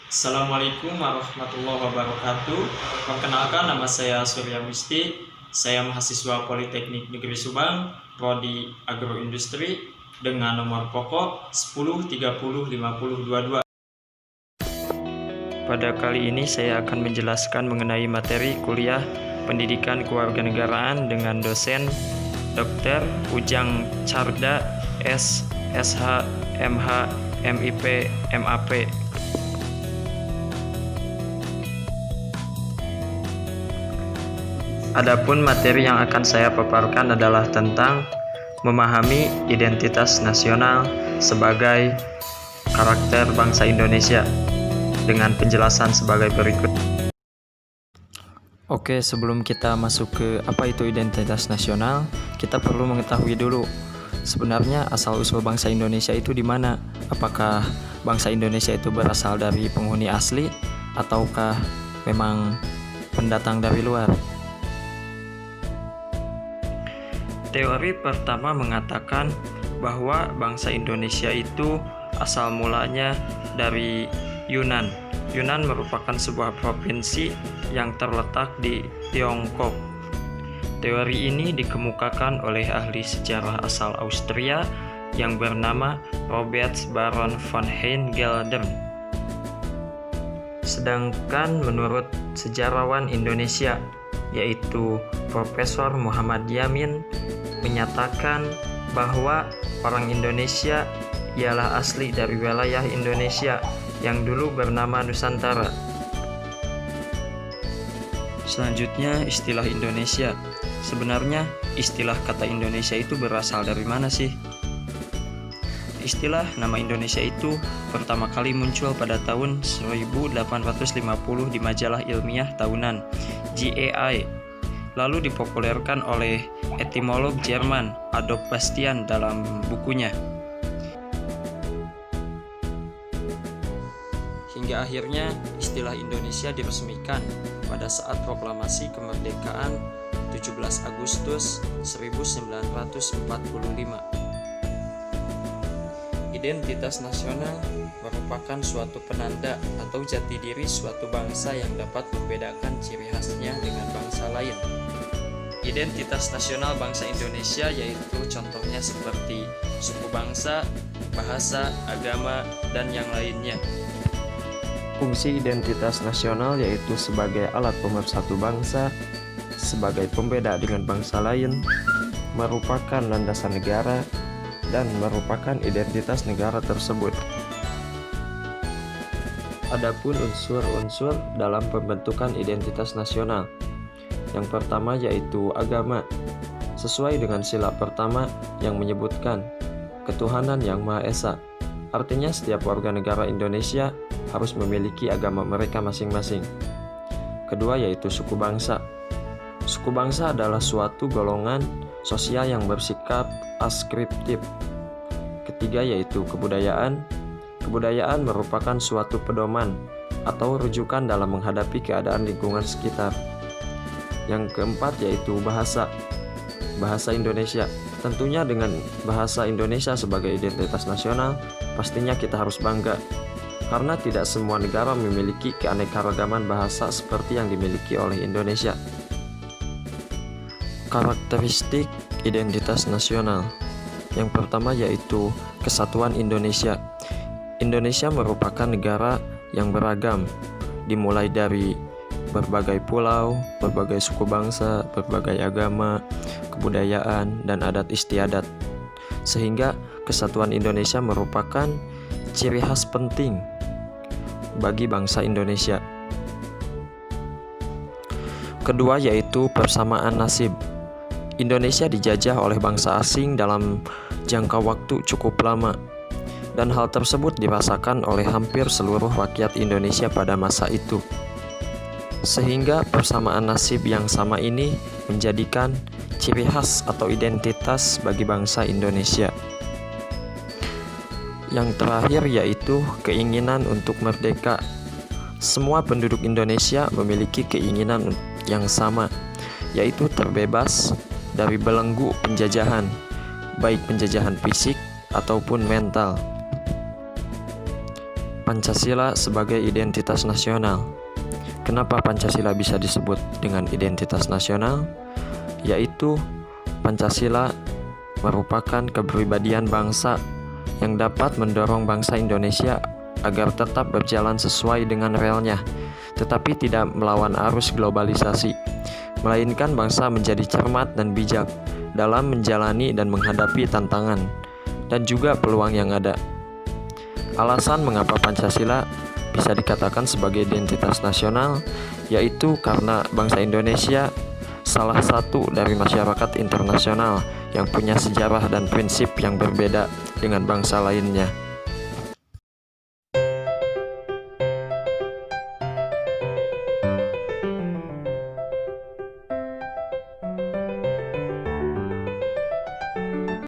Assalamualaikum warahmatullahi wabarakatuh. Perkenalkan, nama saya Surya Gusti. Saya mahasiswa Politeknik Negeri Subang, Prodi Agroindustri dengan nomor pokok 10305022. Pada kali ini saya akan menjelaskan mengenai materi kuliah Pendidikan Kewarganegaraan dengan dosen Dr. Ujang Carda, SH, MH, MIP, MAP. Adapun materi yang akan saya paparkan adalah tentang memahami identitas nasional sebagai karakter bangsa Indonesia dengan penjelasan sebagai berikut. Oke, sebelum kita masuk ke apa itu identitas nasional, kita perlu mengetahui dulu sebenarnya asal-usul bangsa Indonesia itu di mana? Apakah bangsa Indonesia itu berasal dari penghuni asli ataukah memang pendatang dari luar? Teori pertama mengatakan bahwa bangsa Indonesia itu asal mulanya dari Yunan. Yunan merupakan sebuah provinsi yang terletak di Tiongkok. Teori ini dikemukakan oleh ahli sejarah asal Austria yang bernama Robert Baron von Heijn-Geldern. Sedangkan menurut sejarawan Indonesia, yaitu Profesor Muhammad Yamin, menyatakan bahwa orang Indonesia ialah asli dari wilayah Indonesia yang dulu bernama Nusantara. Selanjutnya, istilah Indonesia. Sebenarnya istilah kata Indonesia itu berasal dari mana sih? Istilah nama Indonesia itu pertama kali muncul pada tahun 1850 di majalah ilmiah tahunan GAI, lalu dipopulerkan oleh etimolog Jerman Adolf Bastian dalam bukunya. Hingga akhirnya istilah Indonesia diresmikan pada saat proklamasi kemerdekaan 17 Agustus 1945. Identitas nasional merupakan suatu penanda atau jati diri suatu bangsa yang dapat membedakan ciri khasnya dengan bangsa lain. Identitas nasional bangsa Indonesia yaitu contohnya seperti suku bangsa, bahasa, agama, dan yang lainnya. Fungsi identitas nasional yaitu sebagai alat pemersatu bangsa, sebagai pembeda dengan bangsa lain, merupakan landasan negara, dan merupakan identitas negara tersebut. Adapun unsur-unsur dalam pembentukan identitas nasional. Yang pertama yaitu agama, sesuai dengan sila pertama yang menyebutkan ketuhanan yang Maha Esa. Artinya setiap warga negara Indonesia harus memiliki agama mereka masing-masing. Kedua yaitu suku bangsa. Suku bangsa adalah suatu golongan sosial yang bersikap askriptif. Ketiga yaitu kebudayaan. Kebudayaan merupakan suatu pedoman atau rujukan dalam menghadapi keadaan lingkungan sekitar. Yang keempat yaitu bahasa. Bahasa Indonesia. Tentunya dengan bahasa Indonesia sebagai identitas nasional, pastinya kita harus bangga. Karena tidak semua negara memiliki keanekaragaman bahasa seperti yang dimiliki oleh Indonesia. Karakteristik identitas nasional. Yang pertama yaitu kesatuan Indonesia. Indonesia merupakan negara yang beragam, dimulai dari berbagai pulau, berbagai suku bangsa, berbagai agama, kebudayaan, dan adat istiadat. Sehingga kesatuan Indonesia merupakan ciri khas penting bagi bangsa Indonesia. Kedua yaitu persamaan nasib. Indonesia dijajah oleh bangsa asing dalam jangka waktu cukup lama, dan hal tersebut dirasakan oleh hampir seluruh rakyat Indonesia pada masa itu. Sehingga persamaan nasib yang sama ini menjadikan ciri khas atau identitas bagi bangsa Indonesia. Yang terakhir yaitu keinginan untuk merdeka. Semua penduduk Indonesia memiliki keinginan yang sama, yaitu terbebas dari belenggu penjajahan, baik penjajahan fisik ataupun mental. Pancasila sebagai identitas nasional. Kenapa Pancasila bisa disebut dengan identitas nasional? Yaitu Pancasila merupakan kepribadian bangsa yang dapat mendorong bangsa Indonesia agar tetap berjalan sesuai dengan relnya, tetapi tidak melawan arus globalisasi, melainkan bangsa menjadi cermat dan bijak dalam menjalani dan menghadapi tantangan dan juga peluang yang ada. Alasan mengapa Pancasila bisa dikatakan sebagai identitas nasional, yaitu karena bangsa Indonesia salah satu dari masyarakat internasional yang punya sejarah dan prinsip yang berbeda dengan bangsa lainnya.